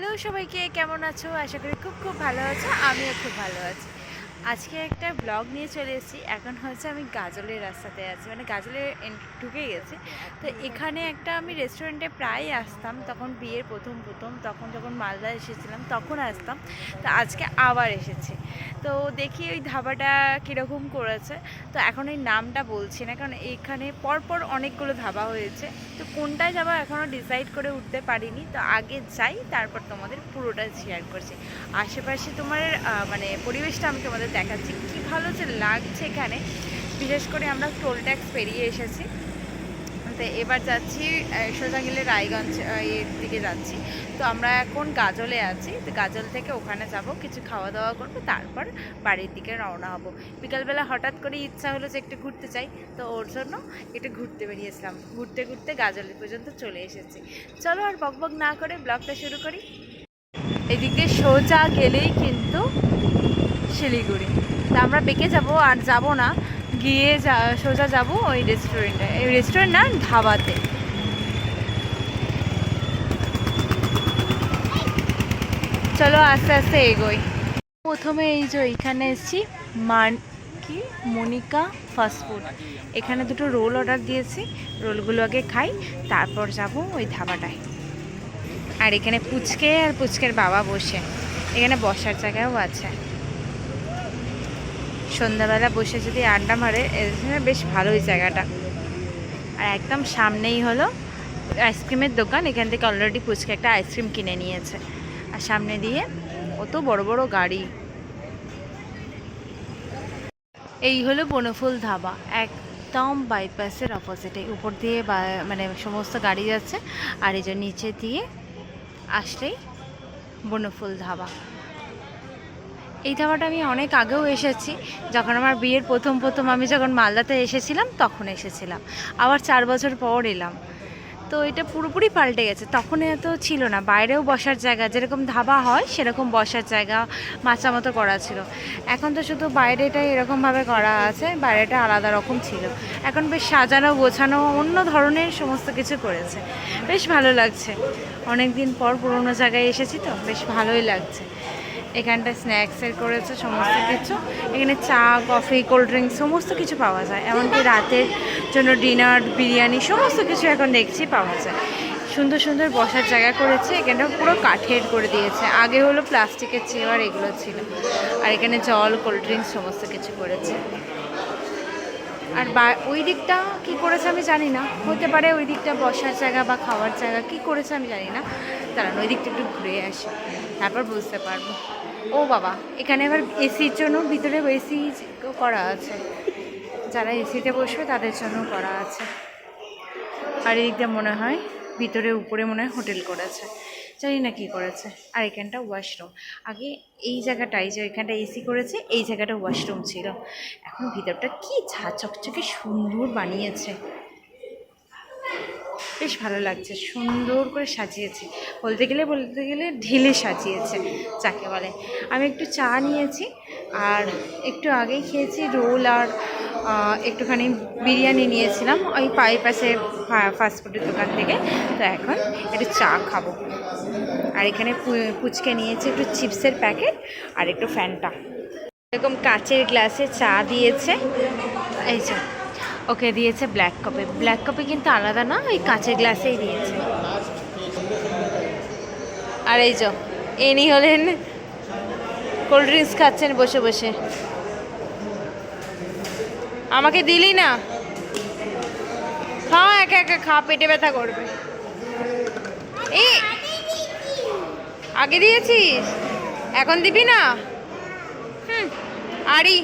Hello সবাইকে, কেমন আছো? আশা করি খুব খুব ভালো আছো। আমিও খুব ভালো আছি। আজকে একটা ব্লগ নিয়ে চলে এসেছি। এখন হচ্ছে আমি গাজলের রাস্তাতে আছি, মানে গাজলে ঢুকে গেছি। তো এখানে একটা আমি রেস্টুরেন্টে প্রায় আসতাম, তখন বিয়ের প্রথম প্রথম তখন যখন মালদা এসেছিলাম তখন আসতাম। তো আজকে আবার এসেছি। তো দেখি ওই ধাবাটা কীরকম করেছে। তো এখন এই নামটা বলছি না, কারণ এইখানে পরপর অনেকগুলো ধাবা হয়েছে। তো কোনটায় যাবো এখনও ডিসাইড করে উঠতে পারিনি। তো আগে যাই, তারপর তোমাদের পুরোটা শেয়ার করছি। আশেপাশে তোমার মানে পরিবেশটা আমি তোমাদের দেখাচ্ছি, কী ভালো যে লাগছে এখানে। বিশেষ করে আমরা টোল ট্যাক্স পেরিয়ে এসেছি। তো এবার যাচ্ছি সোজা গেলে রায়গঞ্জ এর দিকে যাচ্ছি। তো আমরা এখন গাজলে আছি। তো গাজল থেকে ওখানে যাব, কিছু খাওয়া দাওয়া করবো, তারপর বাড়ির দিকে রওনা হব। বিকালবেলা হঠাৎ করে ইচ্ছা হলো যে একটু ঘুরতে চাই, তো ওর জন্য একটু ঘুরতে বেরিয়েছিলাম। ঘুরতে ঘুরতে গাজলের পর্যন্ত চলে এসেছি। চলো আর বকবক না করে ব্লগটা শুরু করি। এদিক দিয়ে সোজা গেলেই কিন্তু শিলিগুড়ি। তা আমরা বেঁকে যাব, আর যাব না, গিয়ে সোজা যাব ওই রেস্টুরেন্টে, এই রেস্টুরেন্ট না, ধাবাতে। চলো আস্তে আস্তে এগোই। প্রথমে এই যে এইখানে এসেছি, কি মনিকা ফাস্টফুড। এখানে দুটো রোল অর্ডার দিয়েছি, রোলগুলো আগে খাই, তারপর যাব ওই ধাবাটায়। আর এখানে পুচকে আর পুচকের বাবা বসে, এখানে বসার জায়গাও আছে। সন্ধ্যাবেলা বসে যদি আড্ডা মারে, এখানে বেশ ভালোই জায়গাটা। আর একদম সামনেই হলো আইসক্রিমের দোকান। এখান থেকে অলরেডি পুচকে একটা আইসক্রিম কিনে নিয়েছে। আর সামনে দিয়ে কত বড় বড় গাড়ি। এই হলো বনফুল ধাবা, একদম বাইপাসের অপোজিটে। উপর দিয়ে মানে সমস্ত গাড়ি যাচ্ছে, আর এই যে নিচে দিয়ে আসলেই বনফুল ধাবা। এই ধাবাটা আমি অনেক আগেও এসেছি, যখন আমার বিয়ের প্রথম প্রথম আমি যখন মালদাতে এসেছিলাম তখন এসেছিলাম। আবার 4 বছর পর এলাম। তো এটা পুরোপুরি পাল্টে গেছে। তখন এত ছিল না, বাইরেও বসার জায়গা, যেরকম ধাবা হয় সেরকম বসার জায়গা মাচা মতো করা ছিল। এখন তো শুধু বাইরেটাই এরকমভাবে করা আছে, বাইরেটা আলাদা রকম ছিল। এখন বেশ সাজানো গোছানো অন্য ধরনের সমস্ত কিছু করেছে, বেশ ভালো লাগছে। অনেক দিন পর পুরোনো জায়গায় এসেছি, তো বেশ ভালোই লাগছে। এখানটা স্ন্যাক্সের করেছে সমস্ত কিছু। এখানে চা, কফি, কোল্ড ড্রিঙ্কস সমস্ত কিছু পাওয়া যায়। এমনকি রাতের জন্য ডিনার, বিরিয়ানি সমস্ত কিছু এখন দেখছি পাওয়া যায়। সুন্দর সুন্দর বসার জায়গা করেছে, এখানটা পুরো কাঠের করে দিয়েছে। আগে হলো প্লাস্টিকের চেয়ার এগুলো ছিল। আর এখানে জল, কোল্ড ড্রিঙ্কস সমস্ত কিছু করেছে। আর ওই দিকটা কী করেছে আমি জানি না, হতে পারে ওই দিকটা বসার জায়গা বা খাওয়ার জায়গা কী করেছে আমি জানি না। দাঁড়ান ওই দিকটা একটু ঘুরে আসি, তারপর বুঝতে পারবো। ও বাবা, এখানে আবার এসির জন্য ভিতরে এসি করা আছে, যারা এসিতে বসবে তাদের জন্য করা আছে। আর এই দিকটা মনে হয় ভিতরে উপরে মনে হয় হোটেল করেছে, জানি না কী করেছে। আর এখানটা ওয়াশরুম। আগে এই জায়গাটাই যে এখানটা এসি করেছে, এই জায়গাটা ওয়াশরুম ছিল। এখন ভিতরটা কি চকচকে সুন্দর বানিয়েছে, বেশ ভালো লাগছে। সুন্দর করে সাজিয়েছে, বলতে গেলে ঢেলে সাজিয়েছে যাকে বলে। আমি একটু চা নিয়েছি, আর একটু আগেই খেয়েছি রোল, আর একটুখানি বিরিয়ানি নিয়েছিলাম ওই পাশে ফাস্টফুডের দোকান থেকে। তো এখন একটু চা খাবো। আর এখানে পুচকে নিয়েছে একটু চিপসের প্যাকেট আর একটু ফ্যান্টা। এরকম কাচের গ্লাসে চা দিয়েছে, এই যে ওকে দিয়েছে ব্ল্যাক কপি। ব্ল্যাক কপি কিন্তু আলাদা না, ওই কাঁচের গ্লাসেই দিয়েছে। আর এই যে এনি হলেন কোল্ড ড্রিঙ্কস খাচ্ছেন বসে বসে। আমাকে দিলি না, খা একা একা খা, পেটে ব্যথা করবে। এই আগে দিয়েছিস, এখন দিবি না? আরই